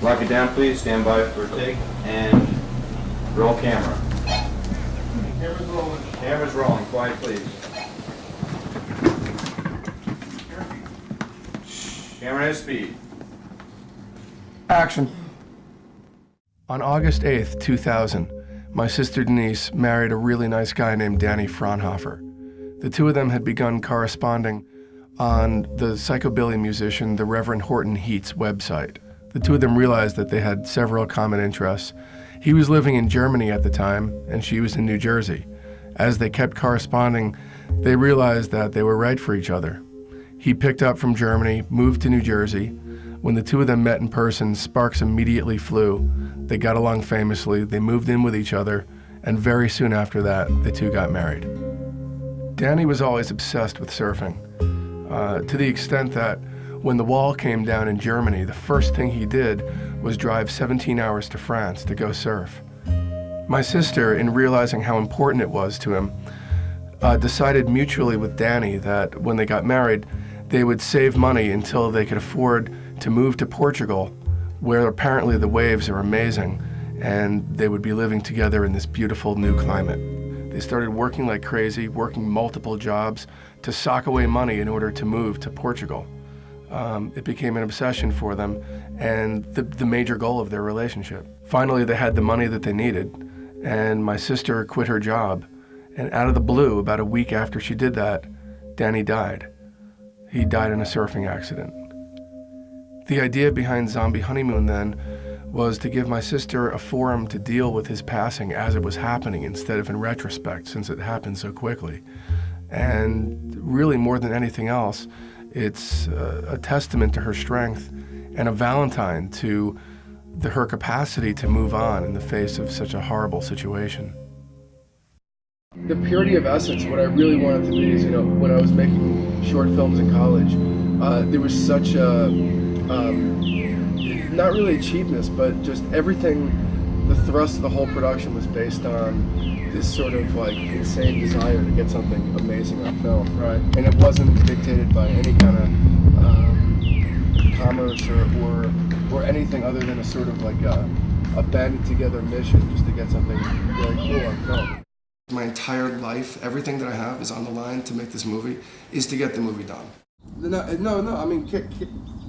Lock it down, please. Stand by for a take. And roll camera. Camera's rolling. Camera's rolling. Quiet, please. Camera has speed. Action. On August 8th, 2000, my sister Denise married a really nice guy named Danny Fraunhofer. The two of them had begun corresponding on the psychobilly musician, the Reverend Horton Heat's website. The two of them realized that they had several common interests. He was living in Germany at the time, and she was in New Jersey. As they kept corresponding, they realized that they were right for each other. He picked up from Germany, moved to New Jersey. When the two of them met in person, sparks immediately flew. They got along famously, they moved in with each other, and very soon after that, the two got married. Danny was always obsessed with surfing, to the extent that when the wall came down in Germany, the first thing he did was drive 17 hours to France to go surf. My sister, in realizing how important it was to him, decided mutually with Danny that when they got married, they would save money until they could afford to move to Portugal, where apparently the waves are amazing, and they would be living together in this beautiful new climate. They started working like crazy, working multiple jobs to sock away money in order to move to Portugal. It became an obsession for them and the major goal of their relationship. Finally, they had the money that they needed, and my sister quit her job, and out of the blue, about a week after she did that, Danny died. He died in a surfing accident. The idea behind Zombie Honeymoon then was to give my sister a forum to deal with his passing as it was happening instead of in retrospect, since it happened so quickly. And really, more than anything else, it's a testament to her strength and a valentine to her capacity to move on in the face of such a horrible situation. The purity of essence, what I really wanted to be is, when I was making short films in college, there was such a, not really a cheapness, but just everything, the thrust of the whole production was based on this sort of like insane desire to get something amazing on film. Right. And it wasn't dictated by any kind of commerce or anything other than a sort of like a banded together mission just to get something really cool on film. My entire life, everything that I have is on the line to make this movie, is to get the movie done. No, I mean,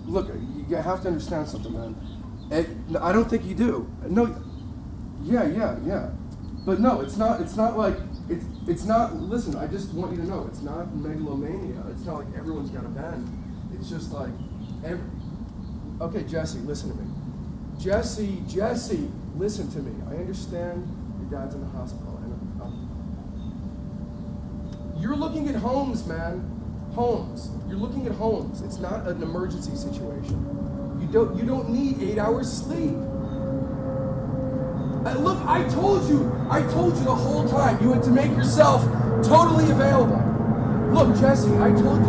look, you have to understand something, man. I don't think you do. No, yeah. But no, it's not like, it's not, listen, I just want you to know, it's not megalomania. It's not like everyone's got a band. It's just like, okay, Jesse, listen to me. Jesse, listen to me. I understand your dad's in the hospital. You're looking at homes, man. Homes. You're looking at homes. It's not an emergency situation. You don't need 8 hours sleep. Look, I told you the whole time you had to make yourself totally available. Look, Jesse, I told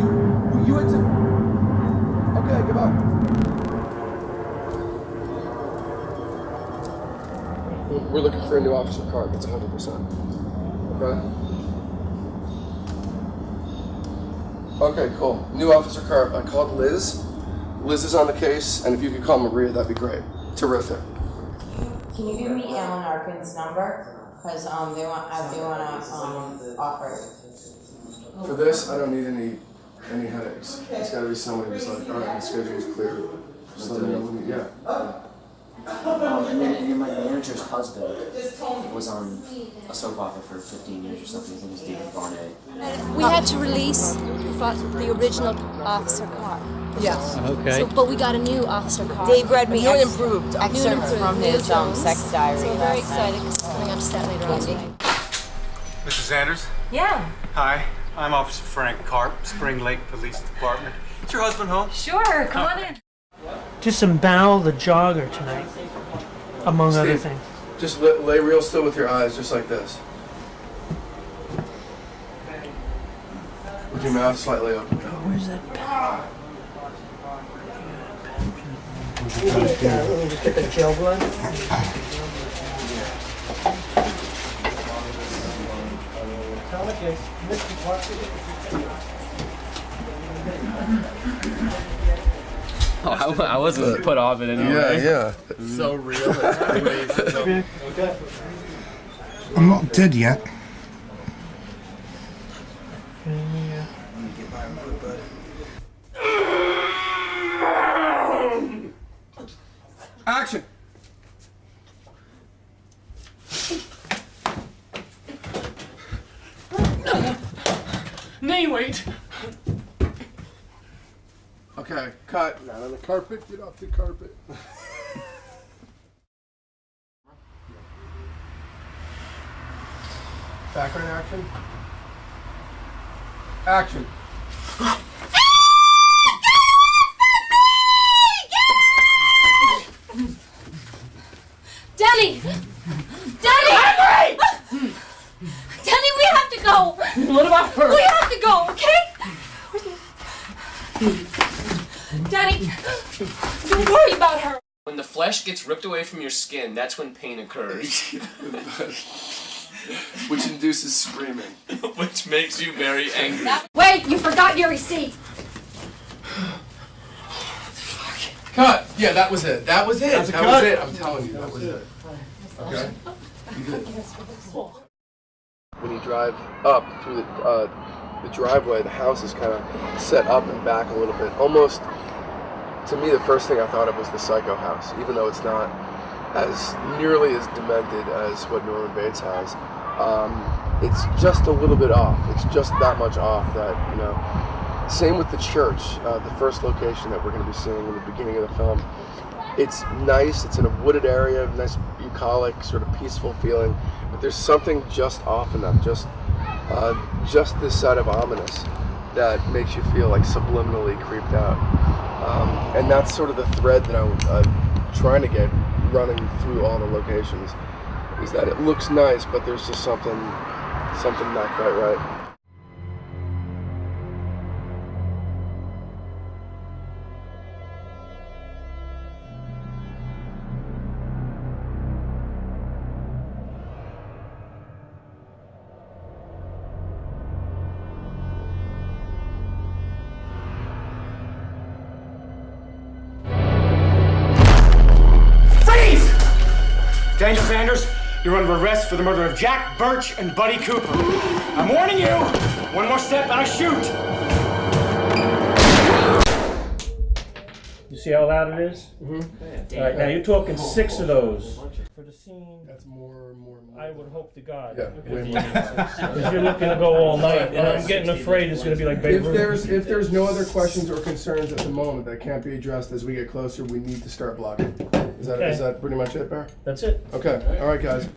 you had to. Okay, goodbye. We're looking for a new officer card. That's 100%. Okay. Okay, cool. New officer car. I called Liz. Liz is on the case, and if you could call Maria, that'd be great. Terrific. Can you give me Alan Arkin's number? Because they want to offer it. For this, I don't need any headaches. It's got to be somebody who's like, all right, my schedule's clear. Just let me know when you, yeah. And then my manager's husband was on a soap opera for 15 years or something. His name is David Barnett. We had to release the original officer car. Yes. Okay. So, but we got a new officer car. Dave read me new and improved excerpts from his sex diary. So we're very excited because it's coming on set later on tonight. Mrs. Sanders? Yeah. Hi, I'm Officer Frank Karp, Spring Lake Police Department. Is your husband home? Sure, come on in. Disembowel the jogger tonight, among other Steve, things. Just lay real still with your eyes, just like this. With your mouth slightly open. Oh, where's that pen? Let me just get the gel blood. I wasn't put off in any way. Yeah. So real. It's amazing. I'm not dead yet. Action! Nay, wait. Okay, cut. Not on the carpet, get off the carpet. Background action. Action. Danny! Danny! Henry! Danny, we have to go! What about her? We have to go, okay? Danny, don't worry about her. When the flesh gets ripped away from your skin, that's when pain occurs. Which induces screaming. Which makes you very angry. Wait, you forgot your receipt. Cut! Yeah, that was it. That was it. That's a That cut. was it. I'm telling you, that was it. Okay? You did. When you drive up through the driveway, the house is kind of set up and back a little bit. Almost, to me, the first thing I thought of was the Psycho house, even though it's not as nearly as demented as what Norman Bates has. It's just a little bit off. It's just that much off that, you know. Same with the church, the first location that we're going to be seeing in the beginning of the film. It's nice, it's in a wooded area, nice bucolic, sort of peaceful feeling, but there's something just off enough, just this side of ominous that makes you feel like subliminally creeped out. And that's sort of the thread that I'm trying to get running through all the locations, is that it looks nice, but there's just something not quite right. Daniel Sanders, you're under arrest for the murder of Jack Birch and Buddy Cooper. I'm warning you, one more step and I shoot. You see how loud it is? Mm-hmm. All right, now you're talking 6 of those. For the scene, That's more. I would hope to God. Yeah, way more. Because you're looking to go all night, and I'm getting afraid it's going to be like Babe Ruth. If there's no other questions or concerns at the moment that can't be addressed as we get closer, we need to start blocking. Is that pretty much it, Bear? That's it. Okay. All right, guys.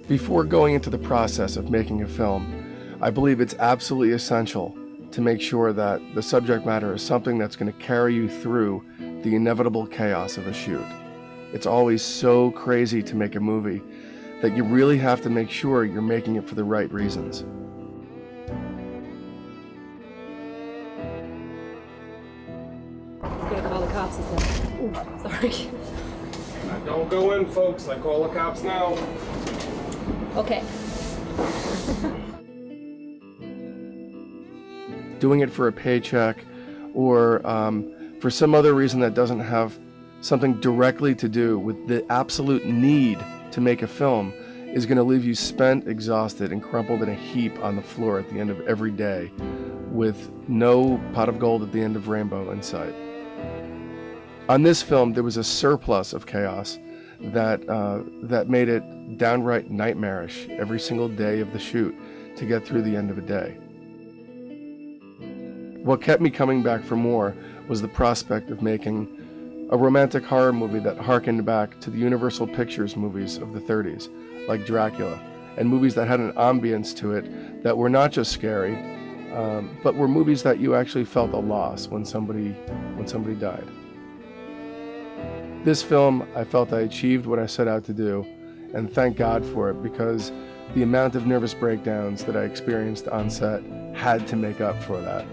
Before going into the process of making a film, I believe it's absolutely essential to make sure that the subject matter is something that's going to carry you through the inevitable chaos of a shoot. It's always so crazy to make a movie that you really have to make sure you're making it for the right reasons. I'm gonna call the cops, he said. Ooh, sorry. Don't go in, folks. I call the cops now. Okay. Doing it for a paycheck or for some other reason that doesn't have something directly to do with the absolute need to make a film is going to leave you spent, exhausted, and crumpled in a heap on the floor at the end of every day with no pot of gold at the end of rainbow in sight. On this film, there was a surplus of chaos that made it downright nightmarish every single day of the shoot to get through the end of a day. What kept me coming back for more was the prospect of making a romantic horror movie that harkened back to the Universal Pictures movies of the 30s, like Dracula, and movies that had an ambience to it that were not just scary, but were movies that you actually felt a loss when somebody died. This film, I felt I achieved what I set out to do, and thank God for it, because the amount of nervous breakdowns that I experienced on set had to make up for that.